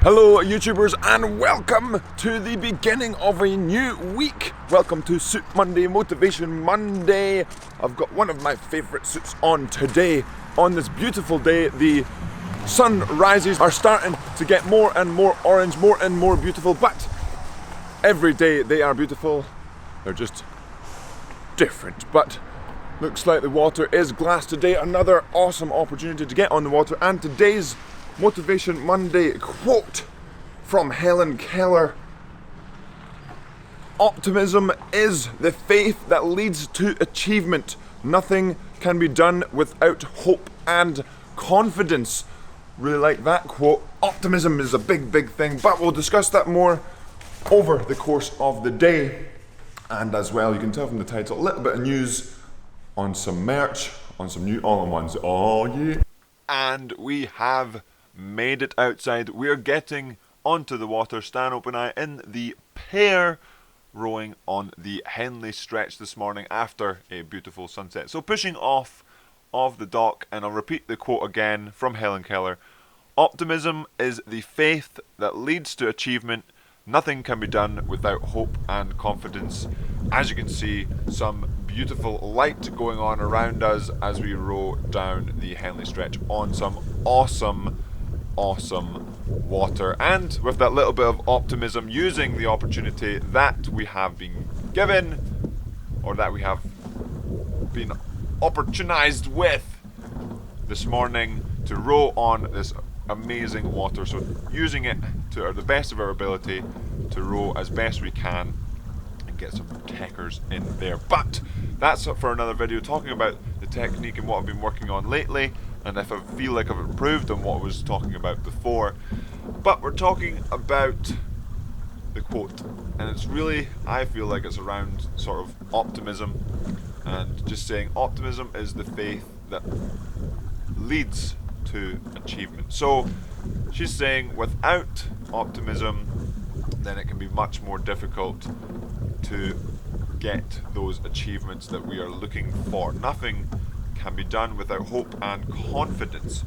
Hello YouTubers and welcome to the beginning of a new week. Welcome to Suit Monday, Motivation Monday. I've got one of my favourite suits on today. On this beautiful day, the sunrises are starting to get more and more orange, more and more beautiful, but every day they are beautiful. They're just different, but looks like the water is glass today. Another awesome opportunity to get on the water, and today's Motivation Monday quote from Helen Keller: "Optimism is the faith that leads to achievement. Nothing can be done without hope and confidence." Really like that quote. Optimism is a big thing, but we'll discuss that more over the course of the day. And as well, you can tell from the title, a little bit of news on some merch, on some new all-in-ones. Oh yeah. And we have made it outside. We're getting onto the water. Stan, Open Eye in the pair, rowing on the Henley Stretch this morning after a beautiful sunset. So pushing off of the dock, and I'll repeat the quote again from Helen Keller: "Optimism is the faith that leads to achievement. Nothing can be done without hope and confidence." As you can see, some beautiful light going on around us as we row down the Henley Stretch on some awesome water, and with that little bit of optimism, using the opportunity that we have been given, or that we have been opportunized with this morning, to row on this amazing water. So using it to the best of our ability to row as best we can and get some techers in there. But that's for another video, talking about the technique and what I've been working on lately, and if I feel like I've improved on what I was talking about before. But we're talking about the quote, and it's really, I feel like it's around sort of optimism, and just saying optimism is the faith that leads to achievement. So she's saying without optimism, then it can be much more difficult to get those achievements that we are looking for. Nothing can be done without hope and confidence.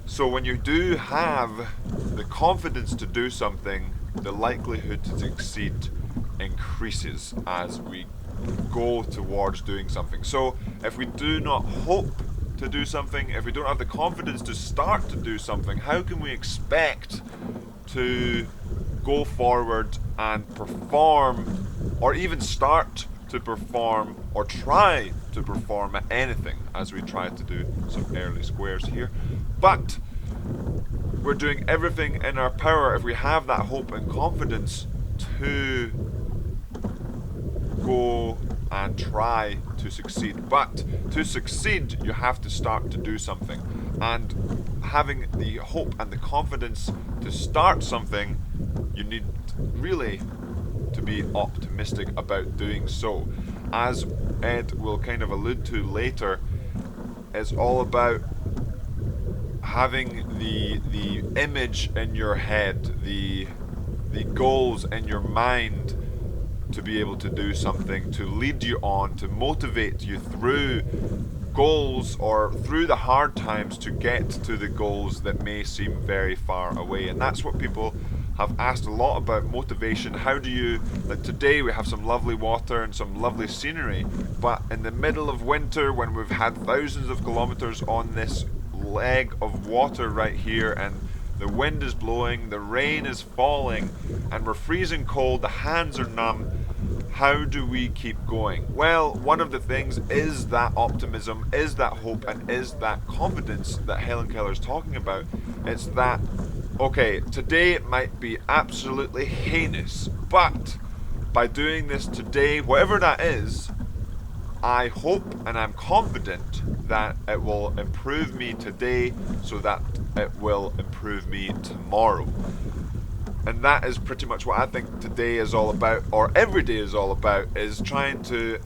So when you do have the confidence to do something, the likelihood to succeed increases as we go towards doing something. So if we do not hope to do something, if we don't have the confidence to start to do something, how can we expect to go forward and perform, or even start to perform, or try to perform at anything, as we try to do some early squares here? But we're doing everything in our power, if we have that hope and confidence, to go and try to succeed. But to succeed, you have to start to do something, and having the hope and the confidence to start something, you need really to be optimistic about doing so. As Ed will kind of allude to later, it's all about having the image in your head, the goals in your mind, to be able to do something, to lead you on, to motivate you through goals or through the hard times to get to the goals that may seem very far away. And that's what people have asked a lot about: motivation. How do you, like today we have some lovely water and some lovely scenery, but in the middle of winter, when we've had thousands of kilometers on this leg of water right here, and the wind is blowing, the rain is falling, and we're freezing cold, the hands are numb, how do we keep going? Well, one of the things is that optimism, is that hope, and is that confidence that Helen Keller is talking about. It's that, okay, today it might be absolutely heinous, but by doing this today, whatever that is, I hope and I'm confident that it will improve me today, so that it will improve me tomorrow. And that is pretty much what I think today is all about, or every day is all about, is trying to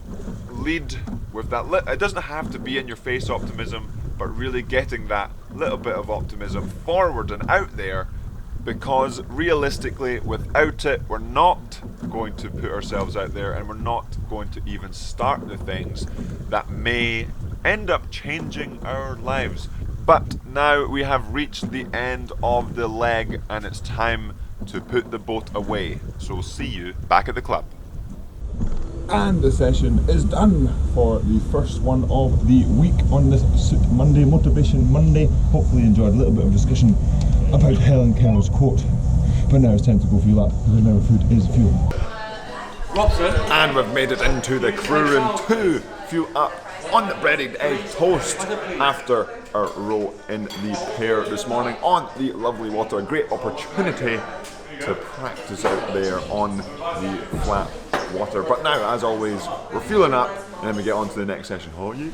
lead with that. It doesn't have to be in your face optimism, but really getting that little bit of optimism forward and out there, because realistically, without it, we're not going to put ourselves out there, and we're not going to even start the things that may end up changing our lives. But now we have reached the end of the leg and it's time to put the boat away. So we'll see you back at the club. And the session is done for the first one of the week on this Suit Monday, Motivation Monday. Hopefully you enjoyed a little bit of discussion about Helen Keller's quote. But now it's time to go fuel up, because remember, food is fuel. Robson. And we've made it into the crew room to fuel up on the breaded egg toast after our row in the pair this morning on the lovely water. A great opportunity to practice out there on the flat water. But now, as always, we're fueling up and then we get on to the next session. Oh, yeah.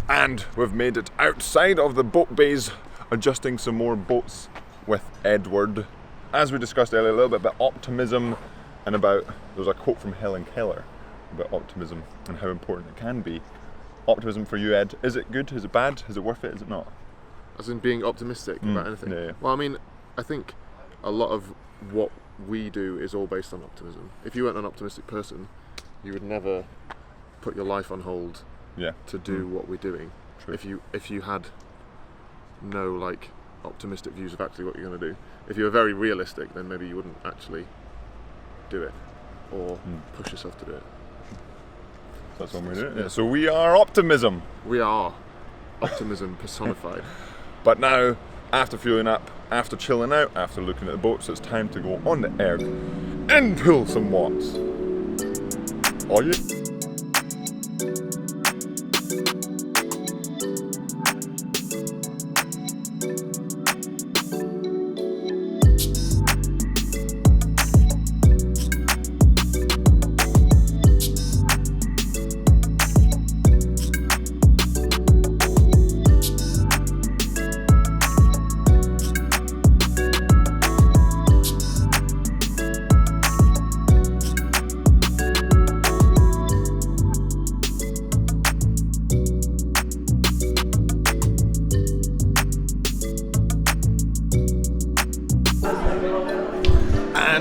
And we've made it outside of the boat bays, adjusting some more boats with Edward. As we discussed earlier, a little bit about optimism and about, there's a quote from Helen Keller about optimism and how important it can be. Optimism for you, Ed, is it good, is it bad, is it worth it, is it not? As in being optimistic about anything? Yeah. Well, I mean, I think a lot of what we do is all based on optimism. If you weren't an optimistic person, you would never put your life on hold to do what we're doing. True. If you had no like optimistic views of actually what you're going to do. If you were very realistic, then maybe you wouldn't actually do it or push yourself to do it. That's what we're doing. Yeah. So we are optimism. We are optimism personified. But now, after fueling up, after chilling out, after looking at the boats, it's time to go on the erg and pull some watts. Are you?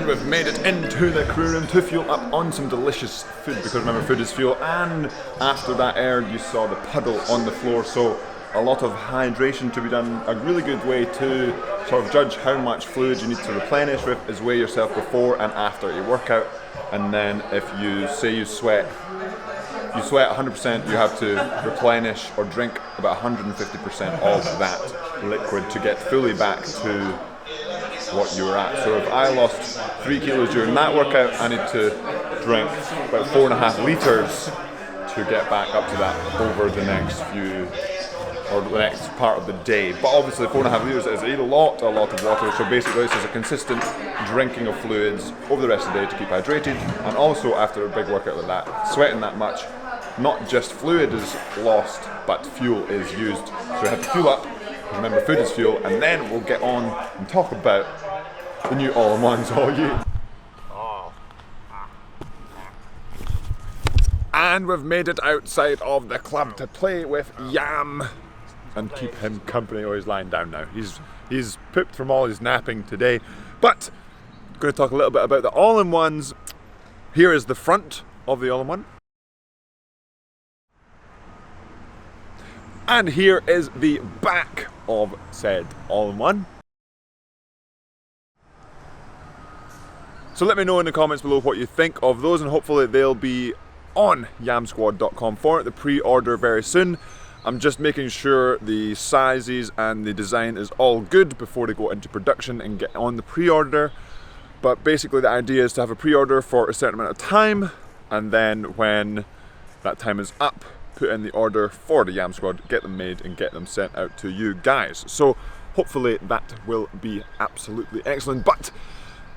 We've made it into the crew room to fuel up on some delicious food, because remember, food is fuel. And after that erg, you saw the puddle on the floor, so a lot of hydration to be done. A really good way to sort of judge how much fluid you need to replenish with is weigh yourself before and after your workout. And then if you say you sweat 100%, you have to replenish or drink about 150% of that liquid to get fully back to what you were at. So if I lost 3 kilos during that workout, I need to drink about 4.5 litres to get back up to that over the next the next part of the day. But obviously 4.5 litres is a lot of water, so basically this is a consistent drinking of fluids over the rest of the day to keep hydrated. And also after a big workout like that, sweating that much, not just fluid is lost, but fuel is used. So we have to fuel up. Remember, food is fuel, and then we'll get on and talk about the new all-in-ones. And we've made it outside of the club to play with Yam and keep him company. Oh, he's lying down now. He's pooped from all his napping today. But I'm going to talk a little bit about the all-in-ones. Here is the front of the all-in-one. And here is the back of said all-in-one. So let me know in the comments below what you think of those, and hopefully they'll be on yamsquad.com for the pre-order very soon. I'm just making sure the sizes and the design is all good before they go into production and get on the pre-order. But basically the idea is to have a pre-order for a certain amount of time, and then when that time is up, put in the order for the Yam Squad, get them made and get them sent out to you guys. So hopefully that will be absolutely excellent. But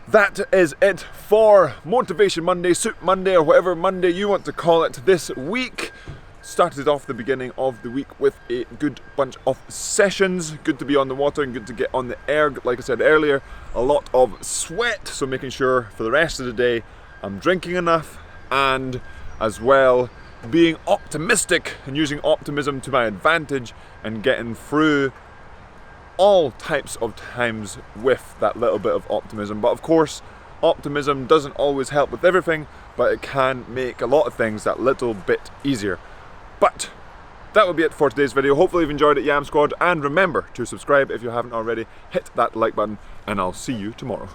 that is it for Motivation Monday, Suit Monday, or whatever Monday you want to call it this week. Started off the beginning of the week with a good bunch of sessions. Good to be on the water and good to get on the erg. Like I said earlier, a lot of sweat, so making sure for the rest of the day I'm drinking enough, and as well being optimistic and using optimism to my advantage and getting through all types of times with that little bit of optimism. But of course, optimism doesn't always help with everything, but it can make a lot of things that little bit easier. But that will be it for today's video. Hopefully you've enjoyed it, Yam Squad, and remember to subscribe if you haven't already. Hit that like button, and I'll see you tomorrow.